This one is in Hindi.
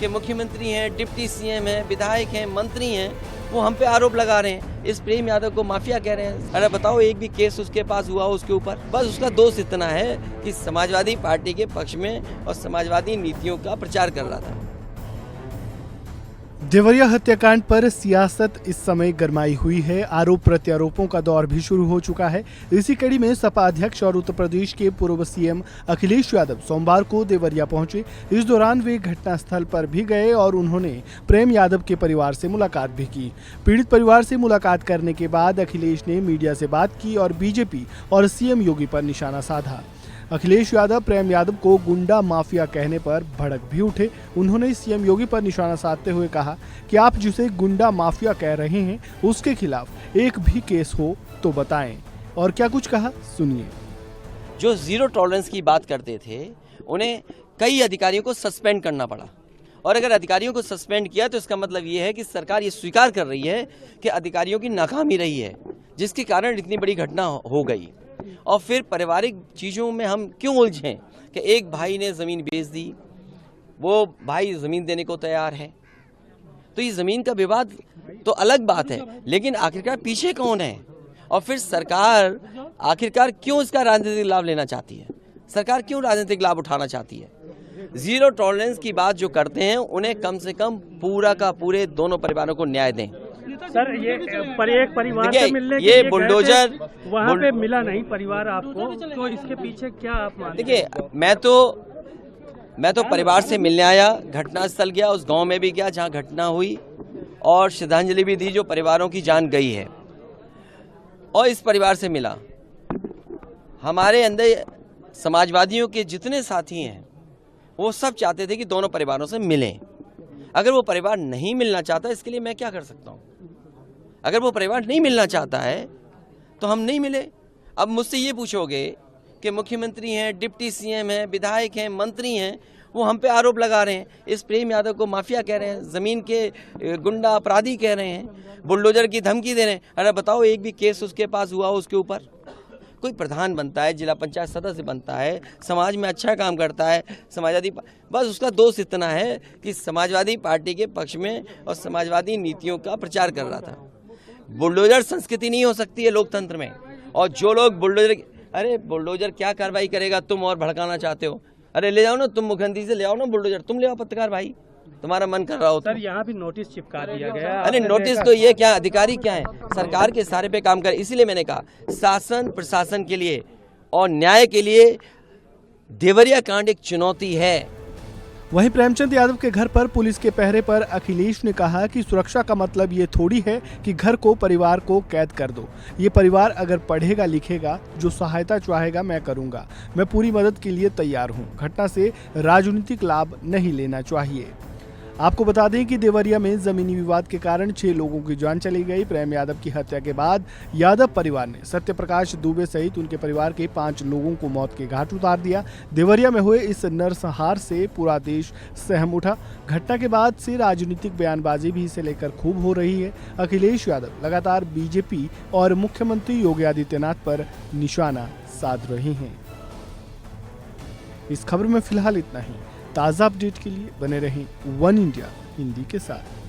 कि मुख्यमंत्री हैं, डिप्टी सीएम हैं, विधायक हैं, मंत्री हैं, वो हम पे आरोप लगा रहे हैं, इस प्रेम यादव को माफिया कह रहे हैं। अरे बताओ, एक भी केस उसके पास हुआ उसके ऊपर? बस उसका दोष इतना है कि समाजवादी पार्टी के पक्ष में और समाजवादी नीतियों का प्रचार कर रहा था। देवरिया हत्याकांड पर सियासत इस समय गरमाई हुई है। आरोप प्रत्यारोपों का दौर भी शुरू हो चुका है। इसी कड़ी में सपा अध्यक्ष और उत्तर प्रदेश के पूर्व सीएम अखिलेश यादव सोमवार को देवरिया पहुंचे। इस दौरान वे घटनास्थल पर भी गए और उन्होंने प्रेम यादव के परिवार से मुलाकात भी की। पीड़ित परिवार से मुलाकात करने के बाद अखिलेश ने मीडिया से बात की और बीजेपी और सीएम योगी पर निशाना साधा। अखिलेश यादव प्रेम यादव को गुंडा माफिया कहने पर भड़क भी उठे। उन्होंने सीएम योगी पर निशाना साधते हुए कहा कि आप जिसे गुंडा माफिया कह रहे हैं उसके खिलाफ एक भी केस हो तो बताएं। और क्या कुछ कहा, सुनिए। जो जीरो टॉलरेंस की बात करते थे, उन्हें कई अधिकारियों को सस्पेंड करना पड़ा, और अगर अधिकारियों को सस्पेंड किया तो इसका मतलब ये है कि सरकार ये स्वीकार कर रही है कि अधिकारियों की नाकामी रही है, जिसके कारण इतनी बड़ी घटना हो गई। और फिर पारिवारिक चीज़ों में हम क्यों उलझें कि एक भाई ने ज़मीन बेच दी, वो भाई ज़मीन देने को तैयार है, तो ये ज़मीन का विवाद तो अलग बात है, लेकिन आखिरकार पीछे कौन है? और फिर सरकार आखिरकार क्यों इसका राजनीतिक लाभ लेना चाहती है? सरकार क्यों राजनीतिक लाभ उठाना चाहती है? जीरो टॉलरेंस की बात जो करते हैं, उन्हें कम से कम पूरा का पूरे दोनों परिवारों को न्याय दें। सर, ये एक परिवार से मिलने के ये लिए बुलडोजर वहाँ पे मिला नहीं परिवार आपको, तो इसके पीछे क्या आप मानते हैं? देखिए, मैं तो परिवार से मिलने आया, घटनास्थल गया, उस गांव में भी गया जहां घटना हुई, और श्रद्धांजलि भी दी जो परिवारों की जान गई है, और इस परिवार से मिला। हमारे अंदर समाजवादियों के जितने साथी हैं, वो सब चाहते थे कि दोनों परिवारों से मिलें। अगर वो परिवार नहीं मिलना चाहता, इसके लिए मैं क्या कर सकता हूँ? अगर वो परिवार नहीं मिलना चाहता है तो हम नहीं मिले। अब मुझसे ये पूछोगे कि मुख्यमंत्री हैं, डिप्टी सीएम हैं, विधायक हैं, मंत्री हैं, वो हम पे आरोप लगा रहे हैं, इस प्रेम यादव को माफिया कह रहे हैं, ज़मीन के गुंडा अपराधी कह रहे हैं, बुलडोजर की धमकी दे रहे हैं। अरे बताओ, एक भी केस उसके पास हुआ उसके ऊपर? कोई प्रधान बनता है, जिला पंचायत सदस्य बनता है, समाज में अच्छा काम करता है, समाजवादी, बस उसका दोष इतना है कि समाजवादी पार्टी के पक्ष में और समाजवादी नीतियों का प्रचार कर रहा था। बुलडोजर संस्कृति नहीं हो सकती है लोकतंत्र में। और जो लोग अरे बुलडोजर क्या कार्रवाई करेगा? तुम और भड़काना चाहते हो? अरे ले जाओ ना, तुम मुख्यमंत्री से ले आओ ना बुलडोजर, तुम ले आओ पत्रकार भाई, तुम्हारा मन कर रहा हो। सर, यहाँ भी नोटिस चिपका दिया गया। अरे नोटिस तो ये क्या, अधिकारी क्या है? सरकार के सारे पे काम करे। इसीलिए मैंने कहा, शासन प्रशासन के लिए और न्याय के लिए देवरिया कांड एक चुनौती है। वहीं प्रेमचंद यादव के घर पर पुलिस के पहरे पर अखिलेश ने कहा कि सुरक्षा का मतलब ये थोड़ी है कि घर को, परिवार को कैद कर दो। ये परिवार अगर पढ़ेगा लिखेगा, जो सहायता चाहेगा मैं करूंगा। मैं पूरी मदद के लिए तैयार हूं। घटना से राजनीतिक लाभ नहीं लेना चाहिए। आपको बता दें कि देवरिया में जमीनी विवाद के कारण 6 लोगों की जान चली गई। प्रेम यादव की हत्या के बाद यादव परिवार ने सत्यप्रकाश दुबे सहित उनके परिवार के 5 लोगों को मौत के घाट उतार दिया। देवरिया में हुए इस नरसंहार से पूरा देश सहम उठा। घटना के बाद से राजनीतिक बयानबाजी भी इसे लेकर खूब हो रही है। अखिलेश यादव लगातार बीजेपी और मुख्यमंत्री योगी आदित्यनाथ पर निशाना साध रहे हैं। इस खबर में फिलहाल इतना ही। ताज़ा अपडेट के लिए बने रहें वन इंडिया हिंदी के साथ।